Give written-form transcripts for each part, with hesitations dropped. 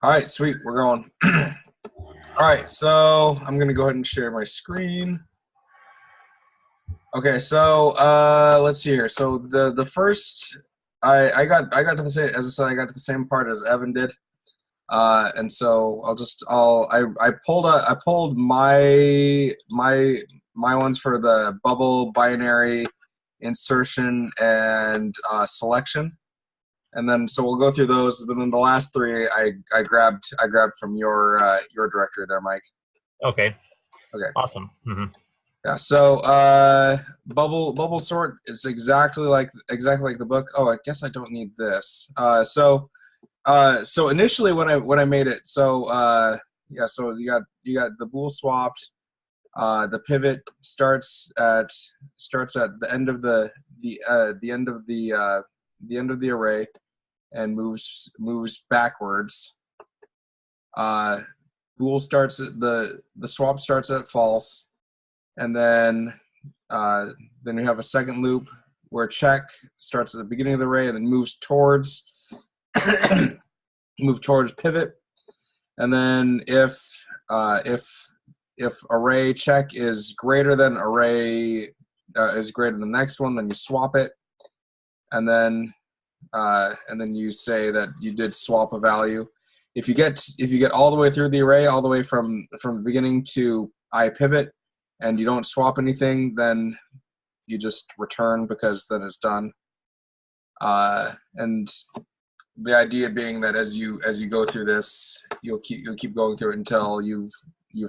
All right, sweet. We're going. All right, so I'm gonna go ahead and share my screen. Okay, so let's see here. So the first I got to the same, as I said, I got to the same part as Evan did. And so I pulled my ones for the bubble, binary, insertion, and selection. And then so we'll go through those. But then the last three I grabbed from your directory there, Mike. Okay. Okay. Awesome. Mm-hmm. Yeah. So bubble sort is exactly like the book. Oh, I guess I don't need this. So initially when I made it, so so you got the bool swapped. The pivot starts at the end of the end of the array and moves backwards. Bool starts at the swap starts at false, and then you have a second loop where check starts at the beginning of the array and then moves towards pivot, and then if array check is greater than array is greater than the next one, then you swap it, and then you say that you did swap a value. If you get all the way through the array, all the way from the beginning to I pivot, and you don't swap anything, then you just return, because then it's done. And the idea being that as you go through this, you'll keep going through it until you've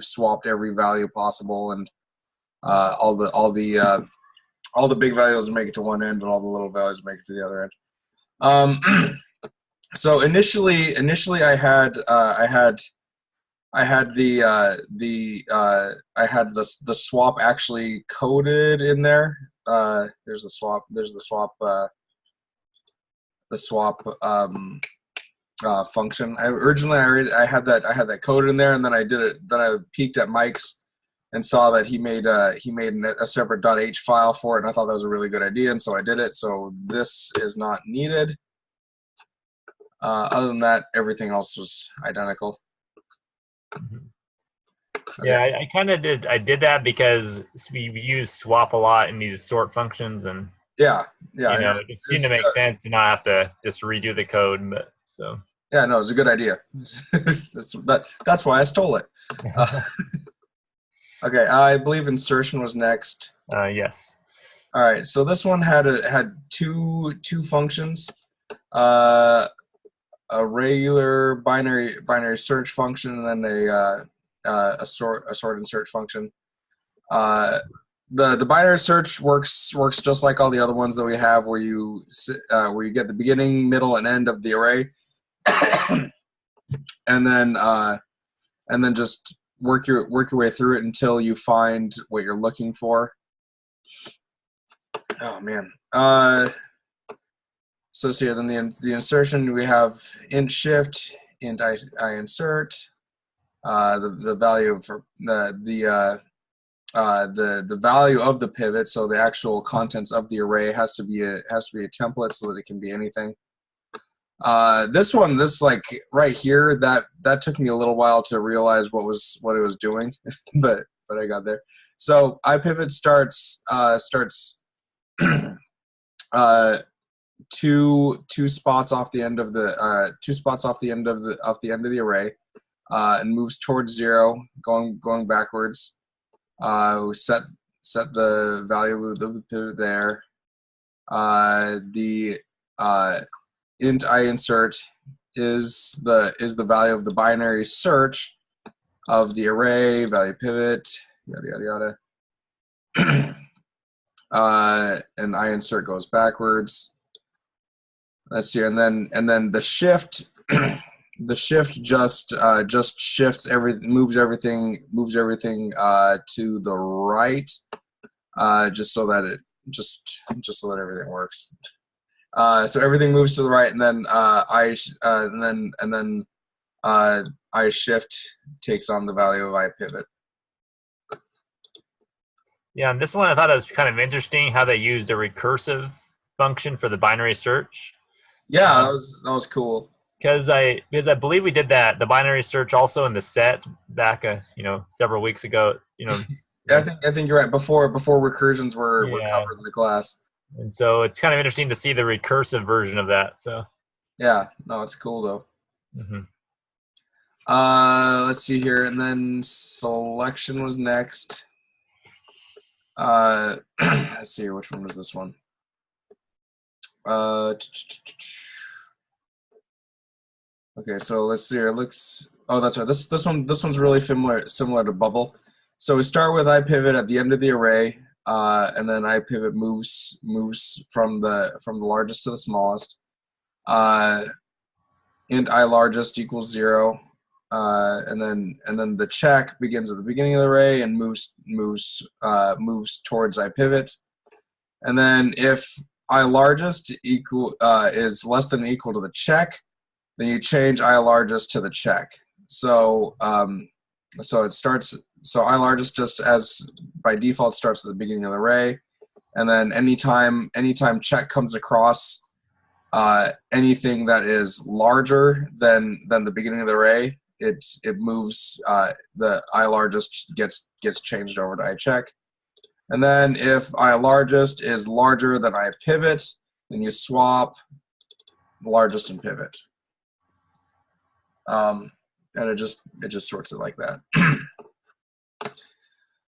swapped every value possible, and all the big values make it to one end, and all the little values make it to the other end. So initially I had the swap actually coded in there. There's the swap function. Originally I had that coded in there, and then I peeked at Mike's and saw that he made a separate .h file for it, and I thought that was a really good idea, and so I did it. So this is not needed. Other than that, everything else was identical. Mm-hmm. Okay. Yeah, I kind of did. I did that because we use swap a lot in these sort functions, and yeah, it just seemed to make sense to not have to just redo the code. But so yeah, no, it was a good idea. That's why I stole it. Okay, I believe insertion was next. Yes. All right, so this one had two functions. A regular binary search function, and then a sort insert function. The binary search works just like all the other ones that we have, where you get the beginning, middle, and end of the array, and then just work your way through it until you find what you're looking for. Oh man. So here, then the insertion, we have int shift, int I insert, the value of the value of the pivot, so the actual contents of the array has to be a template so that it can be anything. This like right here, that took me a little while to realize what it was doing, but I got there. So iPivot starts two spots off the end of the array, and moves towards 0, going backwards. We set the value of the pivot there. The int I insert is the value of the binary search of the array, value pivot, yada yada yada. And I insert goes backwards. Let's see, and then the shift just shifts moves everything to the right, just so that everything works. So everything moves to the right, and then I shift takes on the value of I pivot. Yeah, and this one I thought it was kind of interesting how they used a recursive function for the binary search. Yeah, that was cool. because I believe we did the binary search also in the set back several weeks ago. Yeah, I think you're right. Before recursions were Yeah, covered in the class. and so it's kind of interesting to see the recursive version of that. So Yeah, no, it's cool though. hmm Let's see here, and then selection was next. Let's see here, which one was this one? Okay, so let's see here. It looks. Oh, that's right. This one's really similar to bubble. So we start with iPivot at the end of the array, and then iPivot moves from the largest to the smallest. Int I largest equals 0, and then the check begins at the beginning of the array and moves towards iPivot, and then if I largest is less than or equal to the check, then you change I largest to the check. So it starts. So I largest just as by default starts at the beginning of the array, and then anytime check comes across anything that is larger than the beginning of the array, it moves the I largest gets changed over to I check. And then if I largest is larger than I pivot, then you swap largest and pivot. And it just sorts it like that.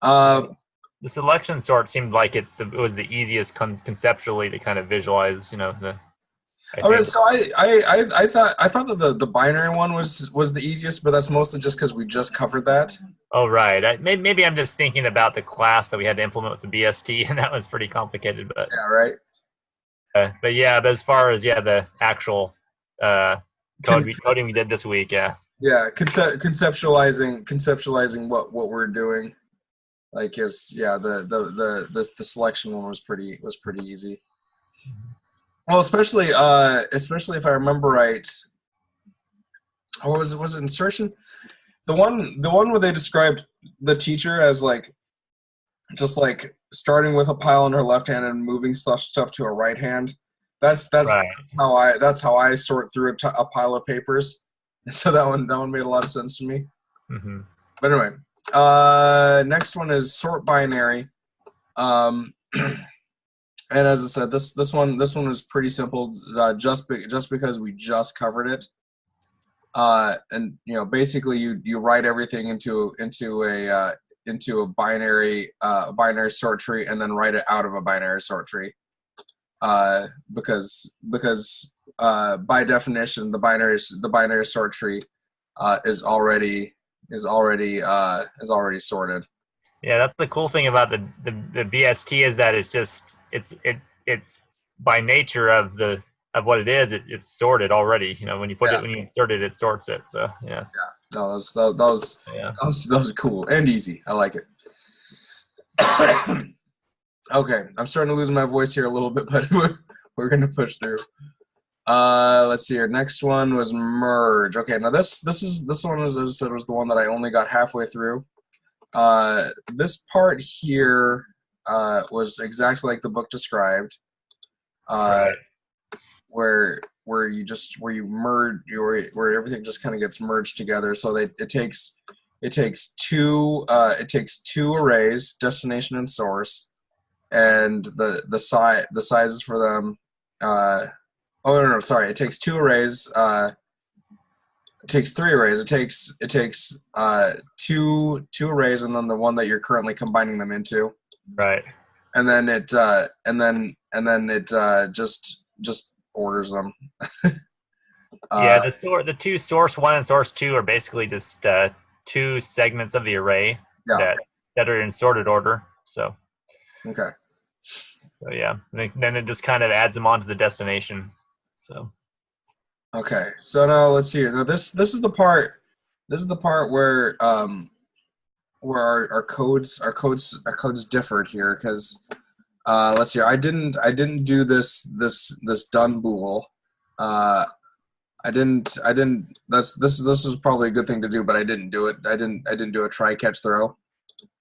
The selection sort seemed like it was the easiest conceptually to kind of visualize. Okay, so I thought that the binary one was the easiest, but that's mostly just because we just covered that. Oh, right. Maybe I'm just thinking about the class that we had to implement with the BST, and that was pretty complicated. But yeah, right. But as far as the actual coding we did this week, yeah. Yeah, conceptualizing what we're doing, like is the selection one was pretty easy. Well, especially if I remember right. Or was it insertion? The one where they described the teacher as just starting with a pile in her left hand and moving stuff to her right hand. That's right. that's how I sort through a pile of papers. So that one made a lot of sense to me. Mm-hmm. But anyway, next one is sort binary. And as I said, this one was pretty simple, just because we just covered it. And basically you write everything into a binary sort tree and then write it out of a binary sort tree. Because by definition the binary sort tree is already sorted. Yeah, that's the cool thing about the BST is that it's by nature of what it is, it's sorted already. When you when you insert it, it sorts it. So yeah. No, that was cool and easy. I like it. Okay, I'm starting to lose my voice here a little bit, but we're gonna push through. Let's see here. Next one was merge. Okay, now this one was, as I said, was the one that I only got halfway through. This part here was exactly like the book described, Right. where you merge, where everything just kind of gets merged together. So it takes two arrays, destination and source, and the sizes for them. Sorry. It takes two arrays. It takes three arrays. It takes two arrays, and then the one that you're currently combining them into. Right. And then it just orders them. Yeah, the two source 1 and source 2 are basically just two segments of the array that are in sorted order. So okay. So yeah, then it just kind of adds them onto the destination. So okay, so now let's see here. Now this is the part where our codes differed here, because let's see. I didn't do this done bool. I didn't. This was probably a good thing to do, but I didn't do it. I didn't do a try catch throw.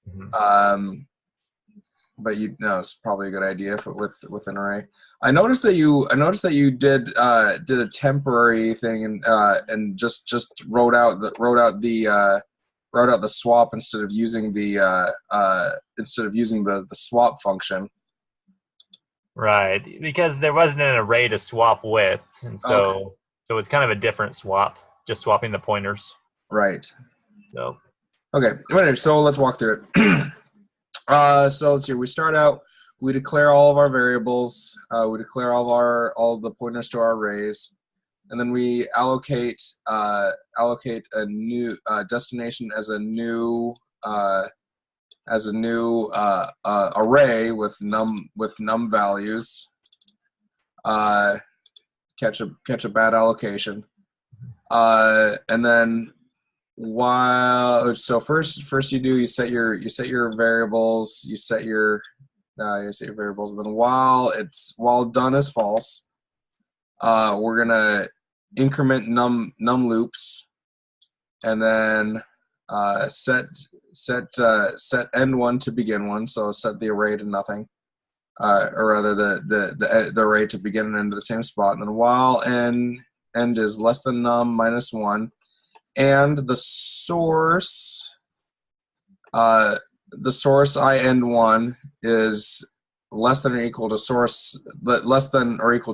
Mm-hmm. but you know it's probably a good idea with an array. I noticed that you did a temporary thing and just wrote out the swap instead of using the swap function. Right, because there wasn't an array to swap with, and so it's kind of a different swap, just swapping the pointers. Right. So. Okay. Anyway, so let's walk through it. So let's see. We start out. We declare all of our variables. We declare all the pointers to our arrays, and then we allocate a new destination as a new array with num values. Catch a bad allocation, and then first you set your variables, you set your variables, and then while done is false, we're gonna increment num loops, and then set end one to begin one, so set the array to nothing, or rather the array to begin and end to the same spot, and then while end is less than num minus 1, and the source I end 1 is less than or equal to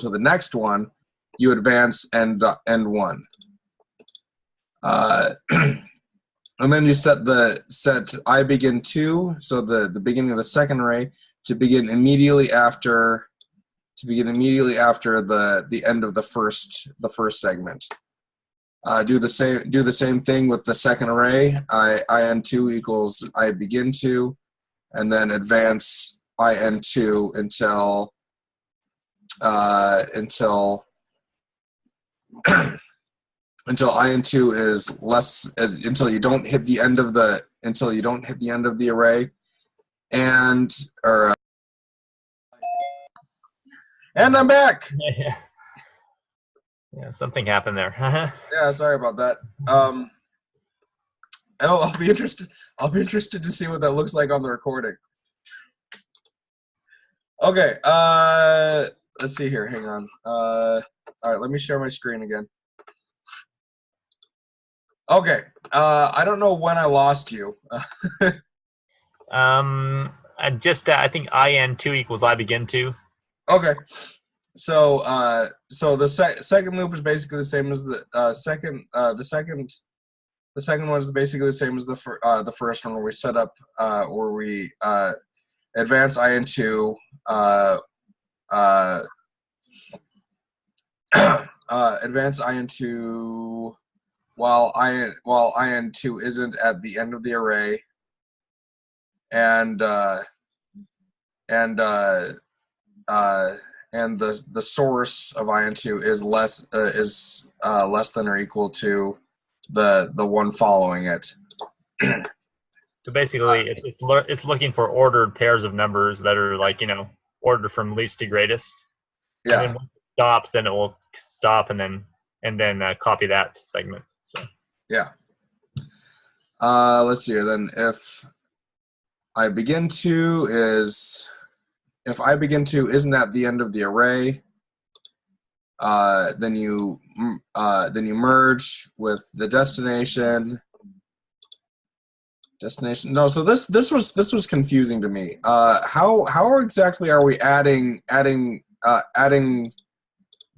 the next one, you advance end 1. And then you set I begin 2, so the beginning of the second array, to begin immediately after the end of the first segment. Do the same thing with the second array. I end 2 equals I begin 2, and then advance I end 2 until I end 2 is less, until you don't hit the end of the array, and I'm back. Yeah, something happened there. Yeah, sorry about that. I'll be interested to see what that looks like on the recording. Okay, let's see here. Hang on. All right, let me share my screen again. Okay, I don't know when I lost you. I think IN2 equals I begin 2. Okay. So the second loop is basically the same as the second. The second one is basically the same as the first one, where we set up where we advance IN2 advance IN2 while IN2 isn't at the end of the array, and the source of IN2 is less than or equal to the one following it. So basically, it's looking for ordered pairs of numbers that are ordered from least to greatest. Yeah. And then once it stops, then it will stop and then copy that segment. So. Yeah. Let's see here. Then if I begin 2 isn't at the end of the array, then you merge with the destination. No, so this was confusing to me. How exactly are we adding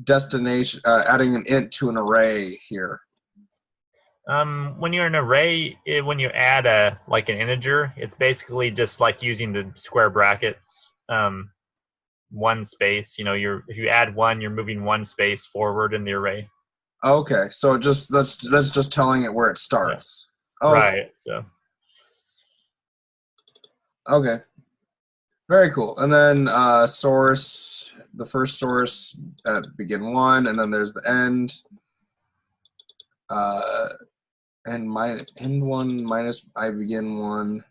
destination, adding an int to an array here? When you're in an array, when you add an integer, it's basically just like using the square brackets. One space. If you add 1, you're moving 1 space forward in the array. Okay, so that's just telling it where it starts. Yeah. Oh, right. So. Okay. Very cool. And then source, the first source at begin 1, and then there's the end. And end 1 minus I begin 1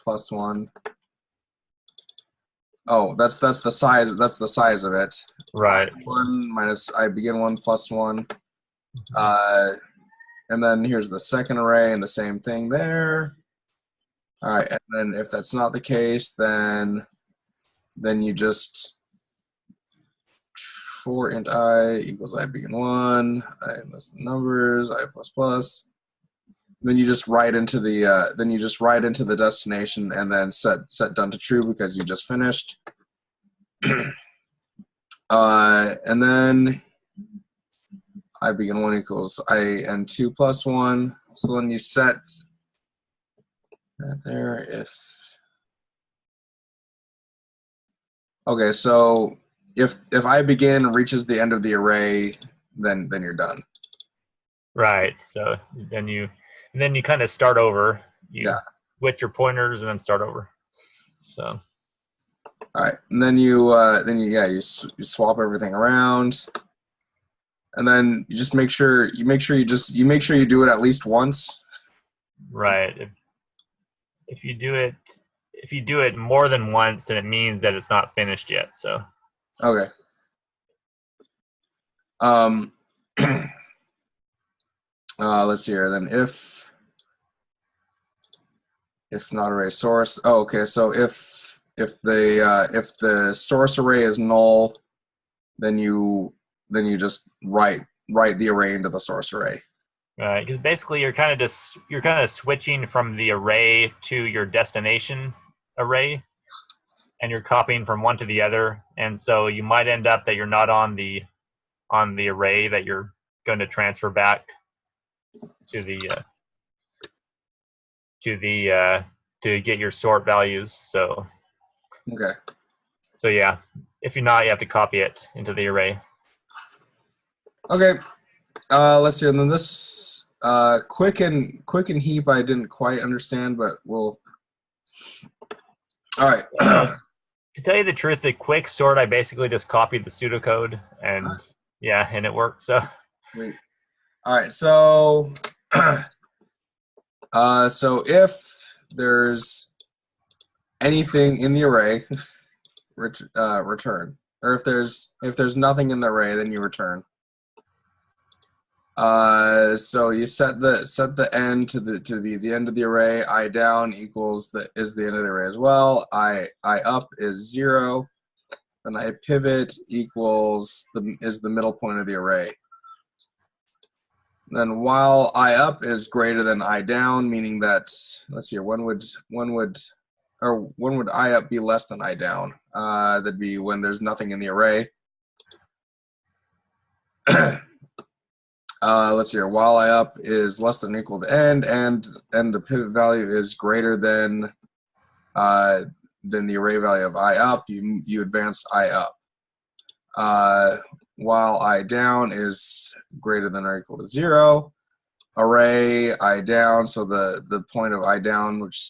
plus 1. Oh, that's the size. That's the size of it. Right. 1 minus I begin 1 plus 1. And then here's the second array, and the same thing there. All right, and then if that's not the case, then then you just for int I equals I begin 1, I list the numbers, I plus plus. Then you just write into the destination and then set done to true because you just finished. And then I begin 1 equals I n 2 plus 1. So then you set right there if. Okay, so if I begin reaches the end of the array, then you're done. Right. So then you kind of start over. You Yeah. switch your pointers and then start over. So. All right, and then you swap everything around, and then you just make sure you do it at least once. Right. If you do it more than once, then it means that it's not finished yet. So. Okay. Let's see here. Then if not array source. Oh, okay. So if the source array is null, then you just write the array into the source array. Right, because basically you're kind of switching from the array to your destination array, and you're copying from one to the other, and so you might end up that you're not on the array that you're going to transfer back to get your sort values. So Okay. So yeah, if you're not, you have to copy it into the array. Okay. Let's see. And then this quick and heap I didn't quite understand, but we'll. All right. To tell you the truth, the quick sort I basically just copied the pseudocode and yeah, and it worked. So. Wait. All right. So. So if there's anything in the array, return. Or if there's nothing in the array, then you return. So you set the end to the end of the array. I down equals is the end of the array as well. I up is 0. Then I pivot equals is the middle point of the array. Then while I up is greater than I down, meaning that let's see here, when would I up be less than I down? That'd be when there's nothing in the array. Let's see here. While I up is less than or equal to end, and the pivot value is greater than the array value of I up, you advance I up. While I down is greater than or equal to 0, array I down. So the point of I down, which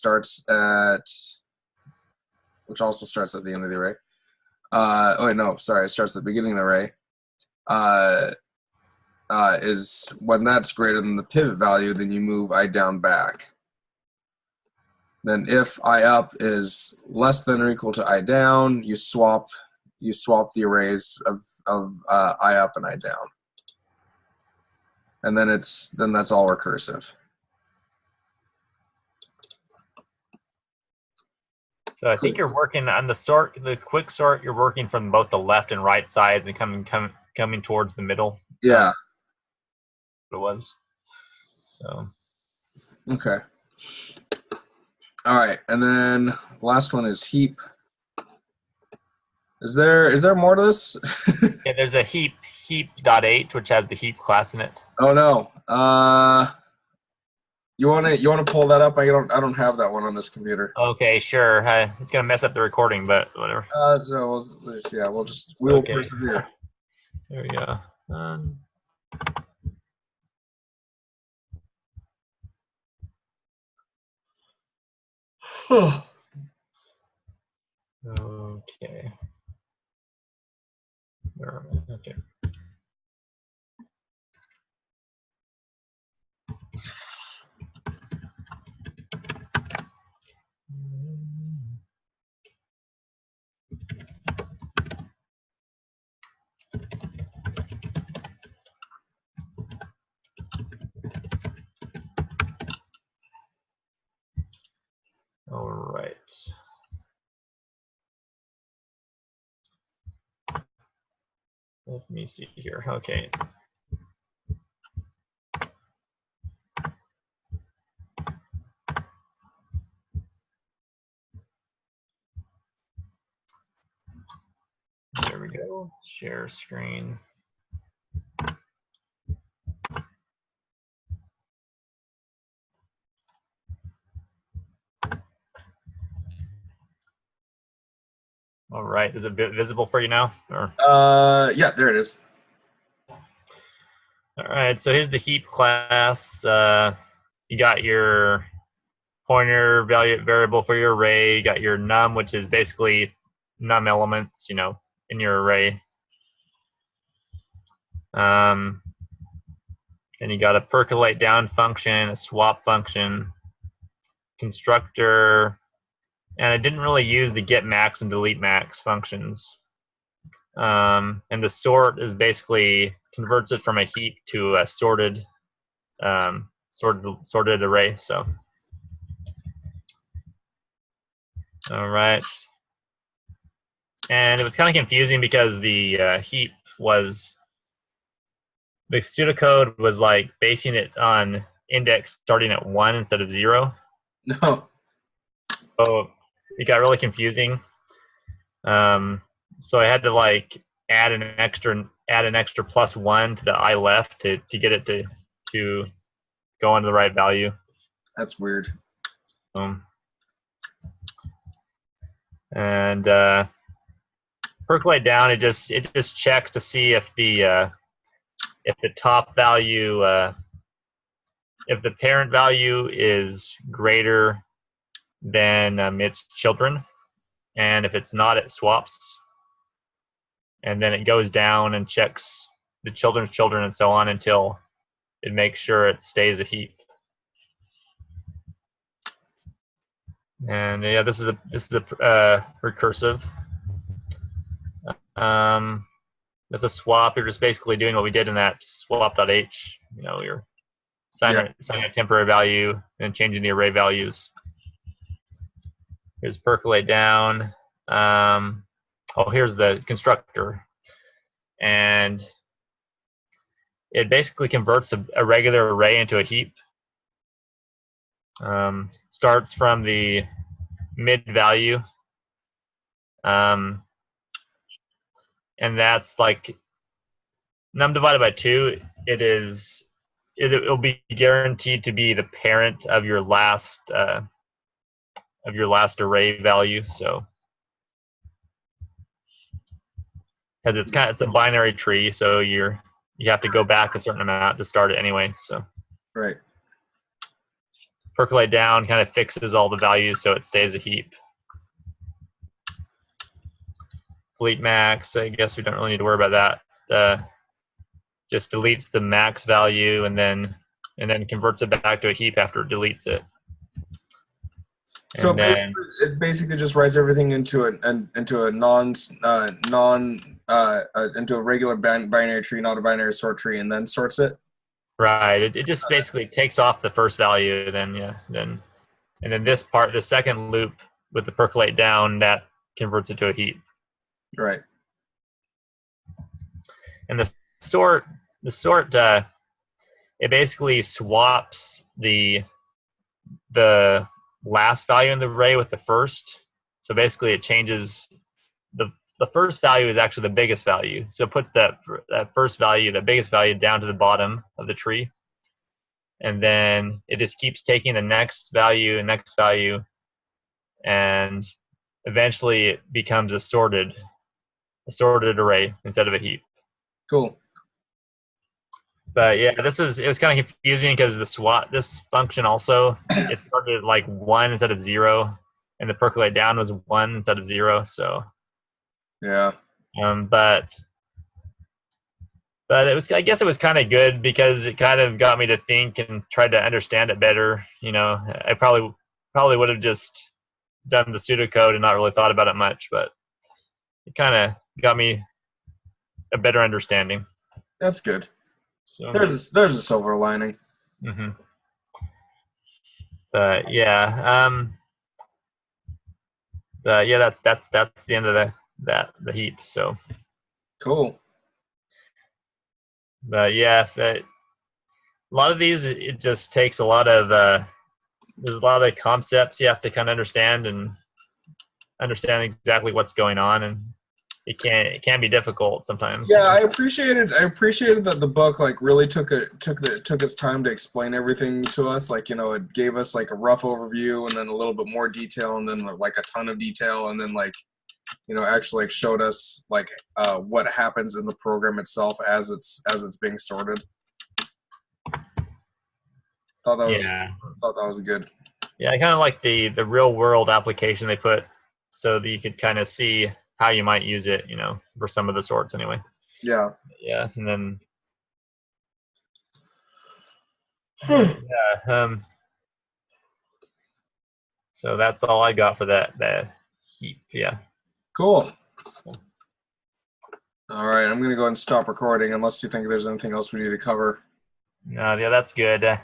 also starts at the end of the array. Oh wait, no, sorry, it starts at the beginning of the array. Is when that's greater than the pivot value, then you move I down back. Then if I up is less than or equal to I down, you swap the arrays of I up and I down, and then that's all recursive. So I think you're working on the quick sort. You're working from both the left and right sides and coming towards the middle. Yeah. It was. So. Okay. All right, and then last one is heap. Is there more to this? Yeah, there's a heap.h which has the heap class in it. Oh no. You want to pull that up? I don't have that one on this computer. Okay, sure. It's gonna mess up the recording, but whatever. So we'll Okay. persevere. There we go. Okay. Okay. All right. Let me see here. Okay. There we go. Share screen. All right. Is it visible for you now? Or? Yeah, there it is. All right. So here's the heap class. You got your pointer variable for your array. You got your num, which is basically num elements, you know, in your array. Then you got a percolate down function, a swap function, constructor, and I didn't really use the get max and delete max functions. And the sort is basically converts it from a heap to a sorted array. So, all right. And it was kind of confusing because the heap was, the pseudocode was like basing it on index starting at 1 instead of 0. No. So it got really confusing. So I had to like add an extra +1 to the I left to get it to go into the right value. That's weird. And percolate down, it just checks to see if the top value, if the parent value is greater than its children, and if it's not, it swaps. And then it goes down and checks the children's children and so on until it makes sure it stays a heap. And yeah, this is a recursive. That's a swap. You're just basically doing what we did in that swap.h. You know, you're assigning a temporary value and changing the array values. Here's percolate down. Here's the constructor. And it basically converts a regular array into a heap. Starts from the mid value. And that's like num divided by 2. It'll be guaranteed to be the parent of your last array value. So because it's a binary tree, so you have to go back a certain amount to start it anyway. So right. Percolate down kind of fixes all the values so it stays a heap. Delete max, I guess we don't really need to worry about that. Just deletes the max value and then converts it back to a heap after it deletes it. So it basically just writes everything into a regular binary tree, not a binary sort tree, and then sorts it. Right. It just basically takes off the first value, and then this part, the second loop with the percolate down, that converts it to a heap. Right. And the sort, it basically swaps the last value in the array with the first. So basically, it changes the first value is actually the biggest value. So it puts that first value, the biggest value, down to the bottom of the tree, and then it just keeps taking the next value and next value, and eventually it becomes a sorted array instead of a heap. Cool. But yeah, it was kind of confusing because this function also, it started at like 1 instead of 0, and the percolate down was 1 instead of 0. So yeah. But I guess it was kind of good because it kind of got me to think and tried to understand it better. You know, I probably would have just done the pseudocode and not really thought about it much, but it kind of got me a better understanding. That's good. So there's a silver lining. Mm-hmm. But yeah, that's the end of the heap. So cool. But yeah, a lot of these, it just takes a lot of there's a lot of concepts you have to kind of understand and understand exactly what's going on, and it can be difficult sometimes. Yeah, I appreciated that the book like really took its time to explain everything to us. Like, you know, it gave us like a rough overview and then a little bit more detail and then like a ton of detail and then like, you know, actually like showed us like what happens in the program itself as it's being sorted. Thought that was good. Yeah, I kind of like the real world application they put so that you could kind of see how you might use it, you know, for some of the sorts anyway. Yeah. Yeah, and then yeah, so that's all I got for that heap. Yeah. Cool. All right, I'm gonna go ahead and stop recording unless you think there's anything else we need to cover. Yeah, that's good.